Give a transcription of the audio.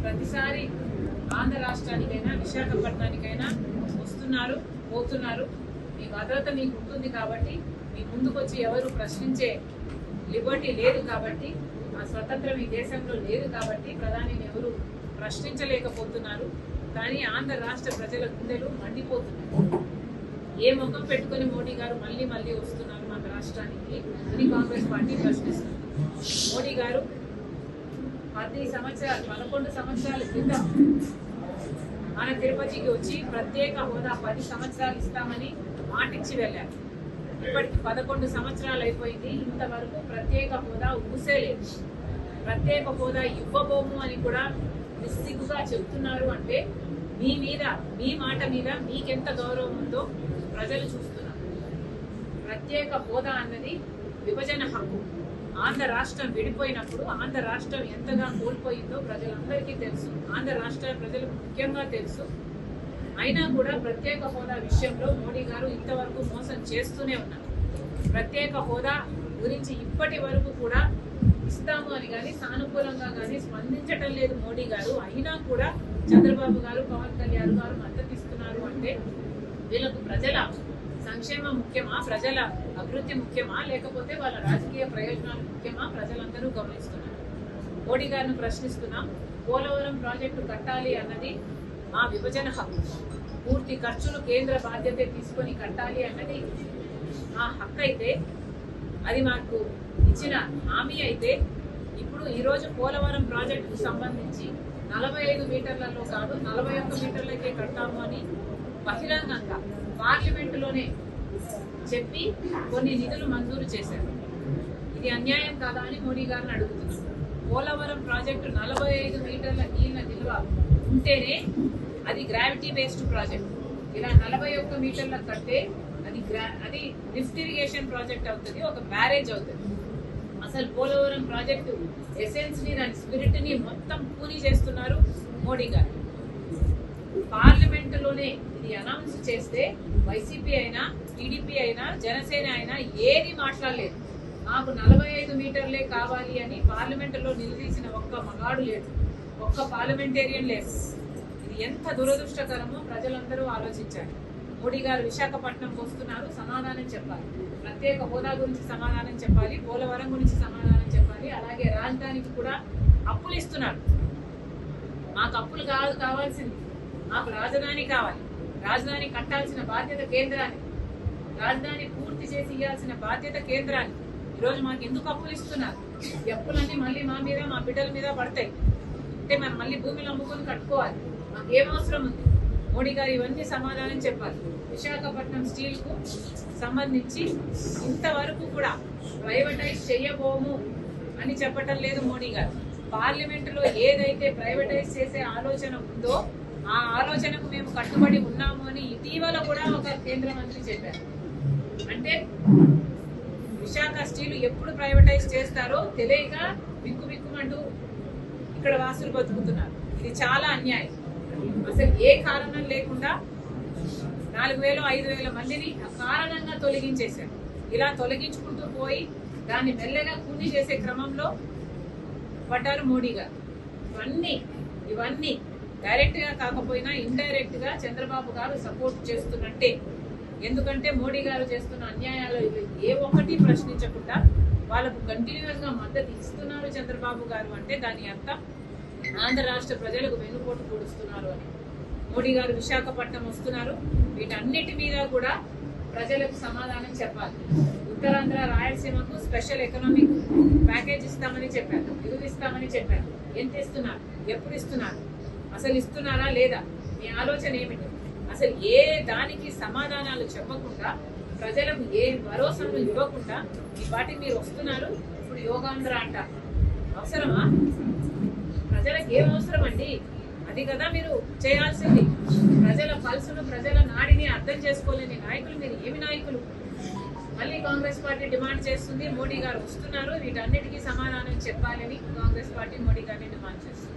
ప్రతిసారి ఆంధ్ర రాష్ట్రానికైనా విశాఖపట్నానికైనా వస్తున్నారు, పోతున్నారు. మీ భద్రత మీకు ఉంటుంది కాబట్టి, మీ ముందుకు వచ్చి ఎవరు ప్రశ్నించే లిబర్టీ లేదు కాబట్టి, ఆ స్వతంత్రం ఈ దేశంలో లేదు కాబట్టి ప్రధానిని ఎవరు ప్రశ్నించలేకపోతున్నారు. కానీ ఆంధ్ర రాష్ట్ర ప్రజల గుండెలు మండిపోతున్నారు. ఏ ముఖం పెట్టుకుని మోడీ గారు మళ్ళీ మళ్ళీ వస్తున్నారు మన రాష్ట్రానికి అని కాంగ్రెస్ పార్టీ ప్రశ్నిస్తుంది. మోడీ గారు 11 సంవత్సరాల క్రితం మన తిరుపతికి వచ్చి ప్రత్యేక హోదా 10 సంవత్సరాలు ఇస్తామని మాటిచ్చి వెళ్ళారు. ఇప్పటికి 11 సంవత్సరాలు అయిపోయింది. ఇంతవరకు ప్రత్యేక హోదా ఊసేలేదు. ప్రత్యేక హోదా ఇవ్వబోము అని కూడా నిస్సిగ్గుగా చెప్తున్నారు. అంటే మీ మాట మీద మీకెంత గౌరవం ఉందో ప్రజలు చూస్తున్నారు. ప్రత్యేక హోదా అన్నది విభజన హక్కు. ఆంధ్ర రాష్ట్రం విడిపోయినప్పుడు ఆంధ్ర రాష్ట్రం ఎంతగా కోల్పోయిందో ప్రజలందరికీ తెలుసు. ఆంధ్ర రాష్ట్ర ప్రజలకు ముఖ్యంగా తెలుసు. అయినా కూడా ప్రత్యేక హోదా విషయంలో మోడీ గారు ఇంతవరకు మోసం చేస్తూనే ఉన్నారు. ప్రత్యేక హోదా గురించి ఇప్పటి వరకు కూడా ఇస్తాము అని కానీ సానుకూలంగా కానీ స్పందించటం లేదు మోడీ గారు. అయినా కూడా చంద్రబాబు గారు, పవన్ కళ్యాణ్ గారు మద్దతు ఇస్తున్నారు. అంటే వీళ్ళకు ప్రజల సంక్షేమం ముఖ్యమా, ప్రజల అభివృద్ధి ముఖ్యమా, లేకపోతే వాళ్ళ రాజకీయ ప్రయోజనాలు ముఖ్యమా? ప్రజలందరూ గమనిస్తున్నారు. మోడీ గారిని ప్రశ్నిస్తున్నాం. పోలవరం ప్రాజెక్టు కట్టాలి అన్నది మా విభజన హక్కు. పూర్తి ఖర్చులు కేంద్ర బాధ్యత తీసుకొని కట్టాలి అన్నది మా హక్కు. అయితే అది మాకు ఇచ్చిన హామీ. అయితే ఇప్పుడు ఈరోజు పోలవరం ప్రాజెక్టుకు సంబంధించి 45 మీటర్లలో కాదు 41 మీటర్లకే కడతాము అని బహిరంగంగా పార్లమెంటులోనే చెప్పి కొన్ని నిధులు మంజూరు చేశారు. ఇది అన్యాయం కాదా అని మోడీ గారిని అడుగుతున్నాం. పోలవరం ప్రాజెక్టు 45 మీటర్ల నీళ్ళ నిల్వ ఉంటేనే అది గ్రావిటీ బేస్డ్ ప్రాజెక్ట్. ఇలా 41 మీటర్ల కట్టే అది లిఫ్ట్ ఇరిగేషన్ ప్రాజెక్ట్ అవుతుంది, ఒక బ్యారేజ్ అవుతుంది. అసలు పోలవరం ప్రాజెక్టు ఎసెన్స్ ని, దాని స్పిరిట్ ని మొత్తం కూని చేస్తున్నారు మోడీ గారు. పార్లమెంటులోనే ఇది అనౌన్స్ చేస్తే వైసీపీ అయినా, టీడీపీ అయినా, జనసేన అయినా ఏది మాట్లాడలేదు. మాకు 45 మీటర్లే కావాలి అని పార్లమెంటులో నిలదీసిన ఒక్క మగాడు లేదు, ఒక్క పార్లమెంటేరియన్ లేదు. ఇది ఎంత దురదృష్టకరమో ప్రజలందరూ ఆలోచించారు. మోడీ గారు విశాఖపట్నంకి వస్తున్నారు, సమాధానం చెప్పాలి. ప్రత్యేక హోదా గురించి సమాధానం చెప్పాలి, పోలవరం గురించి సమాధానం చెప్పాలి. అలాగే రాజధానికి కూడా అప్పులు ఇస్తున్నారు. మాకు అప్పులు కావాల్సింది, మాకు రాజధాని కావాలి. రాజధాని కట్టాల్సిన బాధ్యత కేంద్రానికి, రాజధాని పూర్తి చేసి ఇవ్వాల్సిన బాధ్యత కేంద్రానికి. ఈరోజు మాకు ఎందుకు అప్పులు ఇస్తున్నారు? ఈ అప్పులన్నీ మళ్ళీ మా మీద, మా బిడ్డల మీద పడతాయి. అంటే మనం మళ్ళీ భూమిని అమ్ముకొని కట్టుకోవాలి. మాకు ఏం అవసరం ఉంది? మోడీ గారు ఇవన్నీ సమాధానం చెప్పాలి. విశాఖపట్నం స్టీల్ కు సంబంధించి ఇంతవరకు కూడా ప్రైవేటైజ్ చేయబోము అని చెప్పటం లేదు మోడీ గారు. పార్లమెంటులో ఏదైతే ప్రైవేటైజ్ చేసే ఆలోచన ఉందో ఆ ఆలోచనకు మేము కట్టుబడి ఉన్నాము అని ఇటీవల కూడా ఒక కేంద్ర మంత్రి చెప్పారు. అంటే విశాఖ స్టీల్ ఎప్పుడు ప్రైవేటైజ్ చేస్తారో తెలియక బిక్కుమంటూ ఇక్కడ వాసులు బతుకుతున్నారు. ఇది చాలా అన్యాయం. అసలు ఏ కారణం లేకుండా 4,000 5,000 మందిని కారణంగా తొలగించేశారు. ఇలా తొలగించుకుంటూ పోయి దాన్ని మెల్లగా కూని చేసే క్రమంలో పడ్డారు మోడీ గారు. ఇవన్నీ డైరెక్ట్ గా కాకపోయినా ఇండైరెక్ట్ గా చంద్రబాబు గారు సపోర్ట్ చేస్తున్నట్టే. ఎందుకంటే మోడీ గారు చేస్తున్న అన్యాయాలు ఏ ఒక్కటి ప్రశ్నించకుండా వాళ్ళకు కంటిన్యూస్ గా మద్దతు ఇస్తున్నారు చంద్రబాబు గారు. అంటే దాని అర్థం ఆంధ్ర రాష్ట్ర ప్రజలకు వెన్నుపోటు పొడుస్తున్నారు అని. మోడీ గారు విశాఖపట్నం వస్తున్నారు. వీటన్నిటి మీద కూడా ప్రజలకు సమాధానం చెప్పాలి. ఉత్తరాంధ్ర, రాయలసీమకు స్పెషల్ ఎకనామిక్ ప్యాకేజ్ ఇస్తామని చెప్పారు, నిధులు ఇస్తామని చెప్పారు. ఎంత ఇస్తున్నారు? ఎప్పుడు ఇస్తున్నారు? అసలు ఇస్తున్నారా లేదా? మీ ఆలోచన ఏమిటి? అసలు ఏ దానికి సమాధానాలు చెప్పకుండా, ప్రజలకు ఏ భరోసాను ఇవ్వకుండా ఈ పాటికి మీరు వస్తున్నారు. ఇప్పుడు యోగాంధ్ర అంటారు. అవసరమా? ప్రజలకు ఏం అవసరం అండి? అది కదా మీరు చేయాల్సింది. ప్రజల పల్సును, ప్రజల నాడిని అర్థం చేసుకోలేని నాయకులు మీరు ఏమి నాయకులు? మళ్ళీ కాంగ్రెస్ పార్టీ డిమాండ్ చేస్తుంది, మోడీ గారు వస్తున్నారు, వీటన్నిటికీ సమాధానం చెప్పాలని కాంగ్రెస్ పార్టీ మోడీ గారిని డిమాండ్ చేస్తుంది.